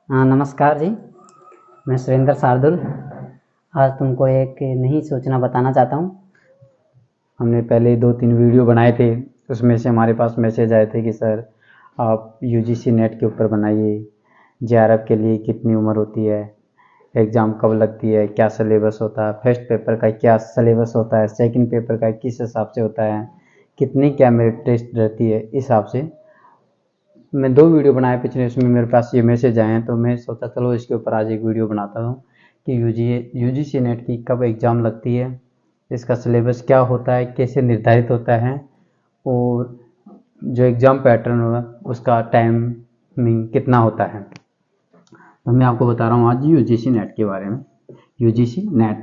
हाँ, नमस्कार जी। मैं सुरेंद्र शार्दुल आज तुमको एक नई सूचना बताना चाहता हूँ। हमने पहले 2-3 वीडियो बनाए थे, उसमें से हमारे पास मैसेज आए थे कि सर आप यूजीसी नेट के ऊपर बनाइए, जेआरएफ के लिए कितनी उम्र होती है, एग्ज़ाम कब लगती है, क्या सिलेबस होता है, फर्स्ट पेपर का क्या सिलेबस होता है, सेकंड पेपर का किस हिसाब से होता है, कितनी क्या मेरिट टेस्ट रहती है। इस हिसाब से मैं 2 वीडियो बनाए पिछले, उसमें मेरे पास ये मैसेज आए हैं, तो मैं सोचा चलो इसके ऊपर आज एक वीडियो बनाता हूँ कि यूजीसी नेट की कब एग्ज़ाम लगती है, इसका सिलेबस क्या होता है, कैसे निर्धारित होता है, और जो एग्ज़ाम पैटर्न होगा उसका टाइमिंग कितना होता है। तो मैं आपको बता रहा हूँ आज यूजीसी नेट के बारे में। यूजीसी नेट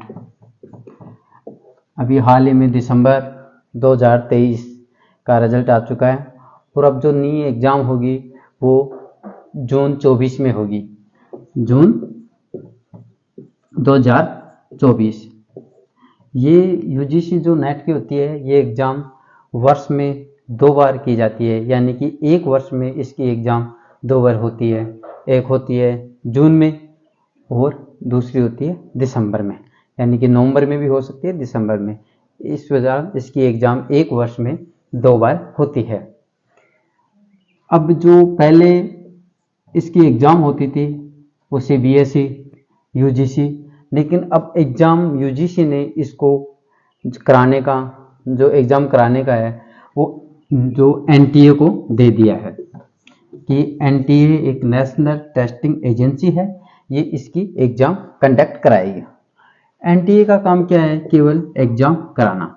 अभी हाल ही में दिसंबर 2023 का रिजल्ट आ चुका है, और अब जो नई एग्ज़ाम होगी वो जून 24 में होगी, जून 2024। ये यूजीसी जो नेट की होती है, ये एग्ज़ाम वर्ष में 2 बार की जाती है, यानी कि एक वर्ष में इसकी एग्ज़ाम 2 बार होती है। एक होती है जून में और दूसरी होती है दिसंबर में, यानी कि नवंबर में भी हो सकती है, दिसंबर में। इस वजह इसकी एग्ज़ाम एक वर्ष में 2 बार होती है। अब जो पहले इसकी एग्ज़ाम होती थी वो सीबीएसई, यूजीसी, लेकिन अब एग्ज़ाम यूजीसी ने इसको कराने का, जो एग्ज़ाम कराने का है वो जो एनटीए को दे दिया है कि एनटीए एक नेशनल टेस्टिंग एजेंसी है, ये इसकी एग्ज़ाम कंडक्ट कराएगी। एनटीए का काम क्या है? केवल एग्ज़ाम कराना।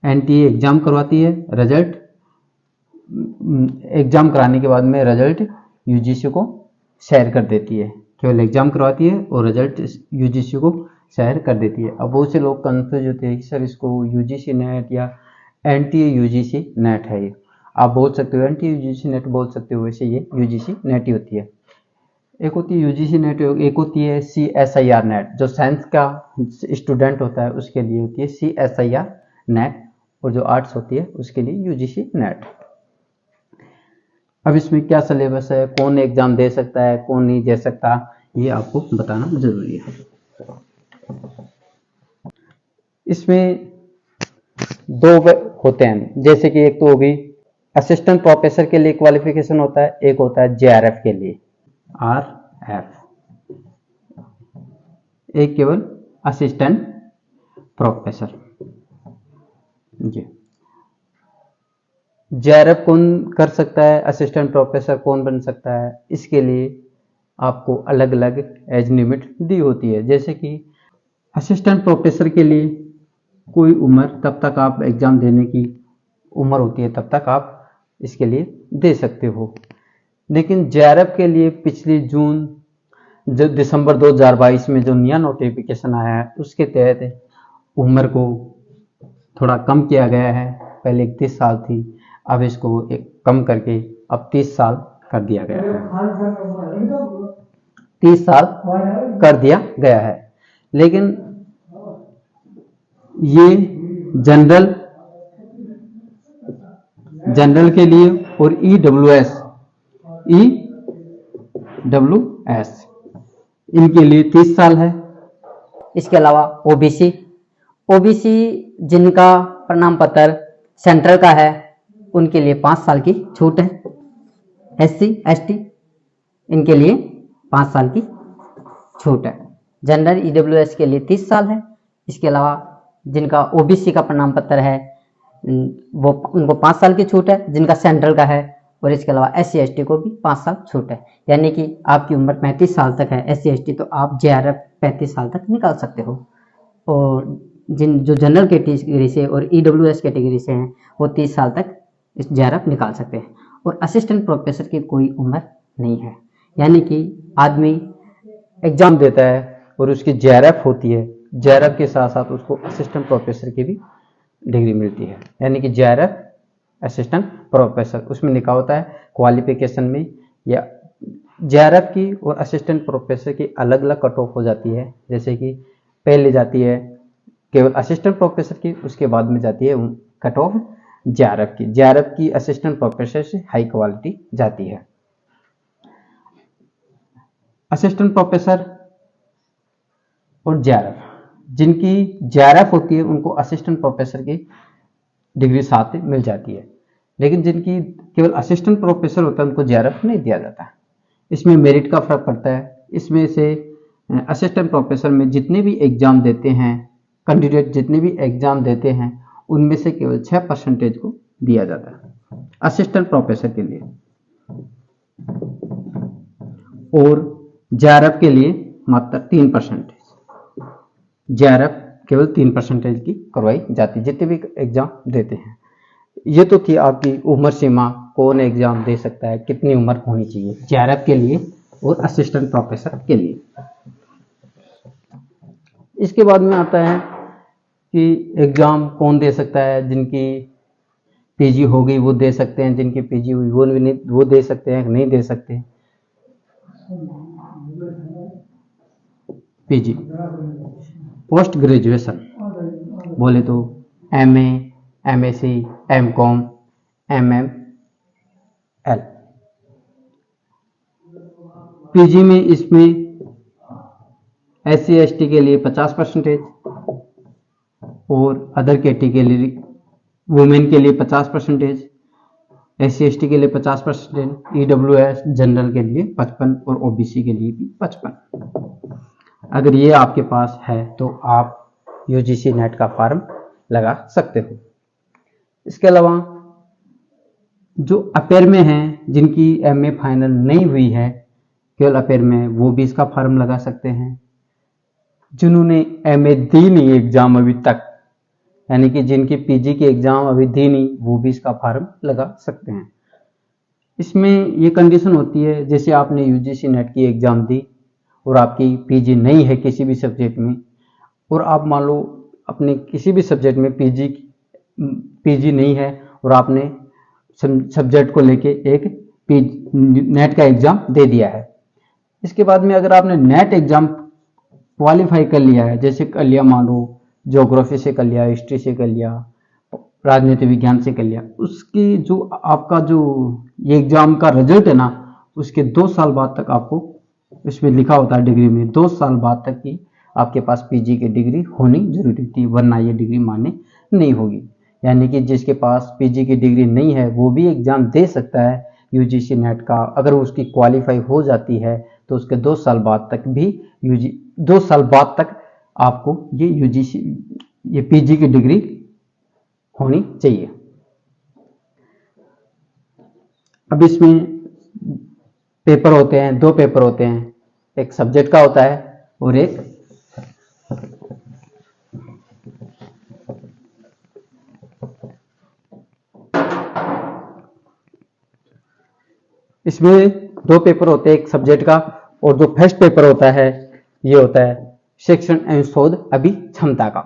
एनटीए एग्ज़ाम करवाती है, रिजल्ट एग्ज़ाम कराने के बाद में रिजल्ट यूजीसी को शेयर कर देती है। केवल एग्ज़ाम करवाती है और रिजल्ट यूजीसी को शेयर कर देती है। अब बहुत से लोग कंफ्यूज होते हैं कि सर इसको यूजीसी नेट या एनटीए यूजीसी नेट है। ये आप बोल सकते हो एनटीए यूजीसी नेट बोल सकते हो, वैसे ये यूजीसी नेट ही होती है। एक होती है यूजीसी नेट, एक होती है सीएसआईआर नेट, जो साइंस का स्टूडेंट होता है उसके लिए होती है सीएसआईआर नेट, और जो आर्ट्स होती है उसके लिए यूजीसी नेट। अब इसमें क्या सिलेबस है, कौन एग्जाम दे सकता है, कौन नहीं दे सकता, ये आपको बताना जरूरी है। इसमें 2 होते हैं, जैसे कि एक तो होगी असिस्टेंट प्रोफेसर के लिए क्वालिफिकेशन होता है, एक होता है जेआरएफ के लिए, आरएफ, एक केवल असिस्टेंट प्रोफेसर। जी, जेआरएफ कौन कर सकता है, असिस्टेंट प्रोफेसर कौन बन सकता है, इसके लिए आपको अलग अलग एज लिमिट दी होती है। जैसे कि असिस्टेंट प्रोफेसर के लिए कोई उम्र, तब तक आप एग्जाम देने की उम्र होती है तब तक आप इसके लिए दे सकते हो। लेकिन जेआरएफ के लिए पिछली जून जो दिसंबर 2022 में जो नया नोटिफिकेशन आया है उसके तहत उम्र को थोड़ा कम किया गया है। पहले 31 साल थी, अब इसको कम करके अब 30 साल कर दिया गया है, 30 साल कर दिया गया है। लेकिन ये जनरल के लिए और ईडब्ल्यूएस इनके लिए 30 साल है। इसके अलावा ओबीसी जिनका प्रमाण पत्र सेंट्रल का है उनके लिए 5 साल की छूट है। एससी एसटी इनके लिए 5 साल की छूट है। जनरल ईडब्ल्यूएस के लिए 30 साल है। इसके अलावा जिनका ओबीसी का प्रमाण पत्र है वो उनको 5 साल की छूट है, जिनका सेंट्रल का है, और इसके अलावा एससी एसटी को भी 5 साल छूट है। यानी कि आपकी उम्र 35 साल तक है एससी एसटी, तो आप जेआरएफ 35 साल तक निकाल सकते हो। और जो जनरल कैटेगरी से और ईडब्ल्यूएस कैटेगरी से हैं वो 30 साल तक इस जेआरएफ निकाल सकते हैं। और असिस्टेंट प्रोफेसर की कोई उम्र नहीं है, यानी कि आदमी एग्जाम देता है और उसकी जेआरएफ होती है, जेआरएफ के साथ साथ उसको असिस्टेंट प्रोफेसर की भी डिग्री मिलती है। यानी कि जेआरएफ असिस्टेंट प्रोफेसर, उसमें लिखा होता है क्वालिफिकेशन में, या जेआरएफ की और असिस्टेंट प्रोफेसर की अलग अलग कट ऑफ हो जाती है। जैसे कि पहले जाती है केवल असिस्टेंट प्रोफेसर की, उसके बाद में जाती है कट ऑफ जेआरएफ की असिस्टेंट प्रोफेसर से हाई क्वालिटी जाती है। असिस्टेंट प्रोफेसर और जेआरएफ, जिनकी जेआरएफ होती है उनको असिस्टेंट प्रोफेसर की डिग्री साथ मिल जाती है, लेकिन जिनकी केवल असिस्टेंट प्रोफेसर होता है उनको जेआरएफ नहीं दिया जाता है। इसमें मेरिट का फर्क पड़ता है। इसमें से असिस्टेंट प्रोफेसर में जितने भी एग्जाम देते हैं कैंडिडेट, जितने भी एग्जाम देते हैं उनमें से केवल 6% को दिया जाता है असिस्टेंट प्रोफेसर के लिए, और जेआरएफ के लिए मात्र 3%। जेआरएफ केवल 3% की करवाई जाती है जितने भी एग्जाम देते हैं। ये तो थी आपकी उम्र सीमा, कौन एग्जाम दे सकता है, कितनी उम्र होनी चाहिए जेआरएफ के लिए और असिस्टेंट प्रोफेसर के लिए। इसके बाद में आता है कि एग्जाम कौन दे सकता है। जिनकी पीजी हो गई वो दे सकते हैं, जिनकी पीजी हुई वो दे सकते हैं, नहीं दे सकते। पीजी पोस्ट ग्रेजुएशन बोले तो MA, MSc, MCom, MML. PG में इसमें एससी एसटी के लिए 50% और अदर कैटेगरी के लिए वुमेन के लिए 50%, एससी एसटी के लिए 50%, ईडब्ल्यूएस जनरल के लिए 55 और ओबीसी के लिए भी 55। अगर ये आपके पास है तो आप यूजीसी नेट का फॉर्म लगा सकते हो। इसके अलावा जो अपेयर में हैं, जिनकी एमए फाइनल नहीं हुई है, केवल अपेयर में, वो भी इसका फॉर्म लगा सकते हैं। जिन्होंने एमए दी नहीं एग्जाम अभी तक, यानी कि जिनकी पीजी की एग्जाम अभी दी नहीं, वो भी इसका फॉर्म लगा सकते हैं। इसमें ये कंडीशन होती है, जैसे आपने यूजीसी नेट की एग्जाम दी और आपकी पीजी नहीं है किसी भी सब्जेक्ट में, और आप मान लो अपने किसी भी सब्जेक्ट में पीजी नहीं है और आपने सब्जेक्ट को लेके एक नेट का एग्जाम दे दिया है। इसके बाद में अगर आपने नेट एग्जाम क्वालिफाई कर लिया है, जैसे कर लिया मान लो ज्योग्राफी से कर लिया, हिस्ट्री से कर लिया, राजनीति विज्ञान से कर लिया, उसकी जो आपका जो ये एग्जाम का रिजल्ट है ना, उसके 2 साल बाद तक आपको इसमें लिखा होता है डिग्री में, 2 साल बाद तक की आपके पास पीजी की डिग्री होनी जरूरी थी, वरना ये डिग्री मान्य नहीं होगी। यानी कि जिसके पास पीजी की डिग्री नहीं है वो भी एग्जाम दे सकता है यूजीसी नेट का। अगर उसकी क्वालिफाई हो जाती है तो उसके 2 साल बाद तक भी 2 साल बाद तक आपको ये पीजी की डिग्री होनी चाहिए। अब इसमें पेपर होते हैं, 2 पेपर होते हैं, एक सब्जेक्ट का होता है और एक इसमें 2 पेपर होते हैं, एक सब्जेक्ट का, और जो फर्स्ट पेपर होता है ये होता है शिक्षण एवं शोध अभिक्षमता का।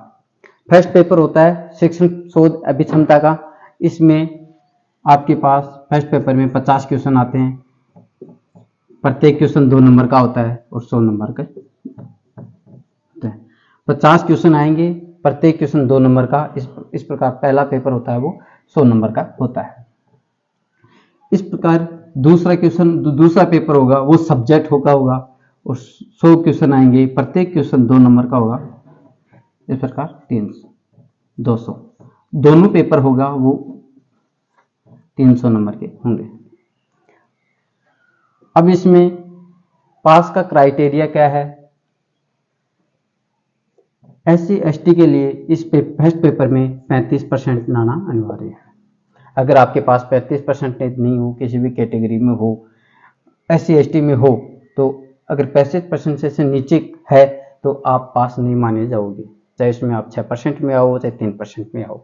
फर्स्ट पेपर होता है शिक्षण शोध अभिक्षमता का। इसमें आपके पास फर्स्ट पेपर में 50 क्वेश्चन आते हैं, प्रत्येक क्वेश्चन 2 नंबर का होता है और 100 नंबर का होता है। 50 क्वेश्चन आएंगे, प्रत्येक क्वेश्चन 2 नंबर का। इस प्रकार पहला पेपर होता है वो 100 नंबर का होता है। इस प्रकार दूसरा पेपर होगा वो सब्जेक्ट होगा और 100 क्वेश्चन आएंगे, प्रत्येक क्वेश्चन 2 नंबर का होगा। इस प्रकार 200 दोनों पेपर होगा वो 300 नंबर के होंगे। अब इसमें पास का क्राइटेरिया क्या है? एससी एसटी के लिए इस फर्स्ट पेपर में 35% लाना अनिवार्य है। अगर आपके पास 35% नहीं हो, किसी भी कैटेगरी में हो, एससी एसटी में हो, तो अगर 35% से नीचे है तो आप पास नहीं माने जाओगे, चाहे इसमें आप 6% में आओ चाहे 3% में आओ।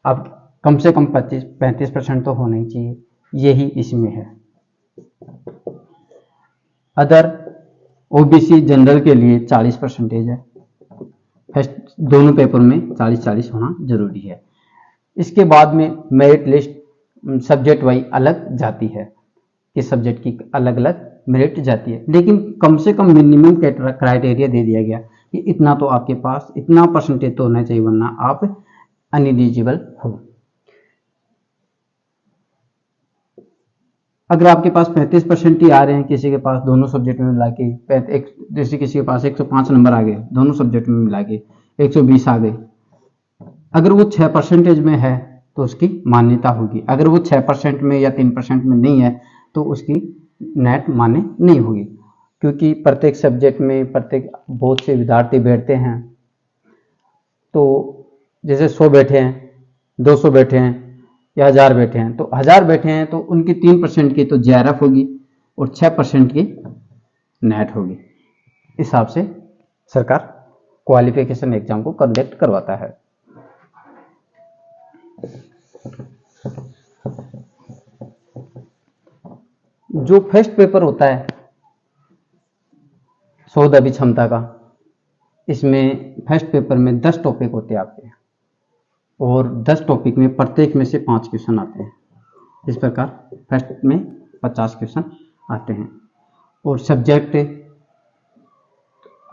अब कम से कम 35% तो होना ही चाहिए, यही इसमें है। अदर ओबीसी जनरल के लिए 40% है। फर्स्ट दोनों पेपर में 40-40 होना जरूरी है। इसके बाद में मेरिट लिस्ट सब्जेक्ट वाइज अलग जाती है, इस सब्जेक्ट की अलग अलग मेरिट जाती है, लेकिन कम से कम मिनिमम क्राइटेरिया दे दिया गया कि इतना तो आपके पास इतना परसेंटेज तो होना चाहिए, वरना आप अनएलिजिबल हो। अगर आपके पास 35% ही आ रहे हैं, किसी के पास दोनों सब्जेक्ट में मिला के जैसे किसी के पास 105 नंबर आ गए दोनों सब्जेक्ट में मिला के 120 आ गए, अगर वो 6% में है तो उसकी मान्यता होगी। अगर वो 6% में या 3% में नहीं है तो उसकी नेट मान्य नहीं होगी, क्योंकि प्रत्येक सब्जेक्ट में प्रत्येक बहुत से विद्यार्थी बैठते हैं। तो जैसे 100 बैठे हैं, 200 बैठे हैं या 1000 बैठे हैं, तो 1000 बैठे हैं तो उनकी 3% की तो JRF होगी और 6% की नेट होगी। इस हिसाब से सरकार क्वालिफिकेशन एग्जाम को कंडक्ट करवाता है। जो फर्स्ट पेपर होता है 100 दबी क्षमता का, इसमें फर्स्ट पेपर में 10 टॉपिक होते हैं आपके, और 10 टॉपिक में प्रत्येक में से 5 क्वेश्चन आते हैं। इस प्रकार फर्स्ट में 50 क्वेश्चन आते हैं। और सब्जेक्ट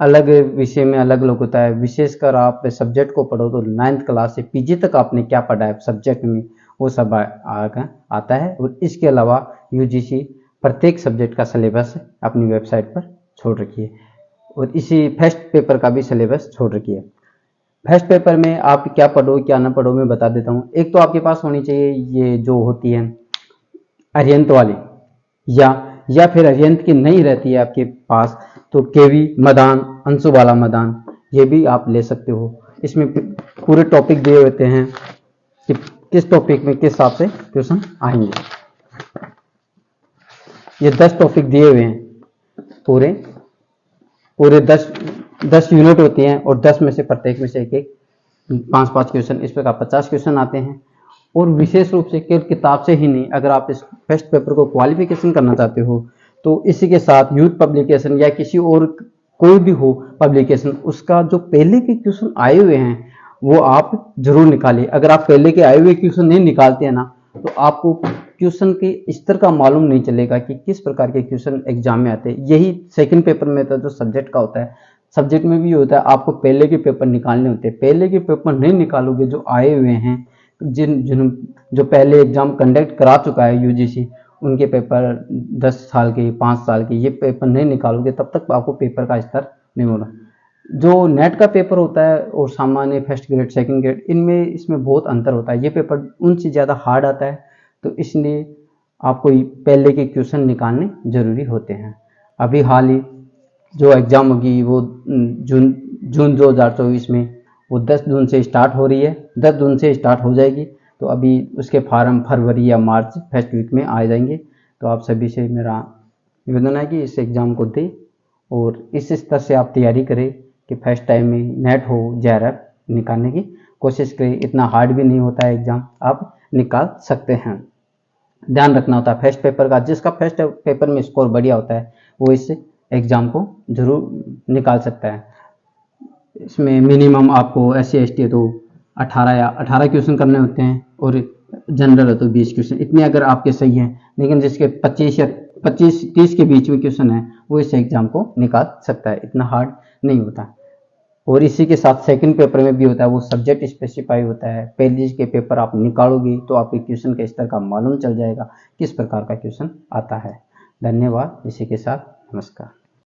अलग विषय में अलग अलग होता है। विशेषकर आप सब्जेक्ट को पढ़ो तो 9th क्लास से PG तक आपने क्या पढ़ा है सब्जेक्ट में, वो सब आता है। और इसके अलावा UGC प्रत्येक सब्जेक्ट का सिलेबस अपनी वेबसाइट पर छोड़ रखी है, और इसी फर्स्ट पेपर का भी सिलेबस छोड़ रखी है। फर्स्ट पेपर में आप क्या पढ़ो क्या ना पढ़ो मैं बता देता हूँ। एक तो आपके पास होनी चाहिए ये जो होती है अरिहंत वाली, या फिर अरिहंत की नहीं रहती है आपके पास तो केवी मदान, अंशुबाला मदान, ये भी आप ले सकते हो। इसमें पूरे टॉपिक दिए होते हैं कि किस टॉपिक में किस हिसाब से क्वेश्चन आएंगे। ये 10 टॉपिक दिए हुए हैं, पूरे 10 यूनिट होती हैं, और 10 में से प्रत्येक में से एक 5-5 क्वेश्चन, इस प्रकार 50 क्वेश्चन आते हैं। और विशेष रूप से केवल किताब से ही नहीं, अगर आप इस फर्स्ट पेपर को क्वालिफिकेशन करना चाहते हो तो इसी के साथ यूथ पब्लिकेशन या किसी और कोई भी हो पब्लिकेशन, उसका जो पहले के क्वेश्चन आए हुए हैं वो आप जरूर निकालिए। अगर आप पहले के आए हुए क्वेश्चन नहीं निकालते हैं ना, तो आपको क्वेश्चन के स्तर का मालूम नहीं चलेगा कि किस प्रकार के क्वेश्चन एग्जाम में आते हैं। यही सेकंड पेपर में था जो सब्जेक्ट का होता है, सब्जेक्ट में भी होता है, आपको पहले के पेपर निकालने होते हैं। पहले के पेपर नहीं निकालोगे जो आए हुए हैं, जो पहले एग्जाम कंडक्ट करा चुका है UGC, उनके पेपर 10 साल के 5 साल के, ये पेपर नहीं निकालोगे तब तक आपको पेपर का स्तर नहीं होगा। जो नेट का पेपर होता है और सामान्य फर्स्ट ग्रेड सेकंड ग्रेड, इसमें बहुत अंतर होता है। ये पेपर उनसे ज़्यादा हार्ड आता है, तो इसलिए आपको पहले के क्वेश्चन निकालने जरूरी होते हैं। अभी हाल ही जो एग्ज़ाम होगी वो जून 2024 में, वो 10 जून से स्टार्ट हो रही है, 10 जून से स्टार्ट हो जाएगी। तो अभी उसके फार्म फरवरी या मार्च फर्स्ट वीक में आ जाएंगे। तो आप सभी से मेरा निवेदन है कि इस एग्ज़ाम को दें और इस स्तर से आप तैयारी करें कि फर्स्ट टाइम में नेट हो JRF निकालने की कोशिश करें। इतना हार्ड भी नहीं होता है एग्ज़ाम, आप निकाल सकते हैं। ध्यान रखना होता है फर्स्ट पेपर का, जिसका फर्स्ट पेपर में स्कोर बढ़िया होता है वो इस एग्ज़ाम को जरूर निकाल सकता है। इसमें मिनिमम आपको SC ST है तो 18 क्वेश्चन करने होते हैं, और जनरल है तो 20 क्वेश्चन। इतने अगर आपके सही हैं, लेकिन जिसके 25-30 के बीच में क्वेश्चन है वो इस एग्ज़ाम को निकाल सकता है, इतना हार्ड नहीं होता। और इसी के साथ सेकंड पेपर में भी होता है, वो सब्जेक्ट स्पेसिफाई होता है। पहले के पेपर आप निकालोगे तो आपके क्वेश्चन के स्तर का मालूम चल जाएगा किस प्रकार का क्वेश्चन आता है। धन्यवाद। इसी के साथ नमस्कार।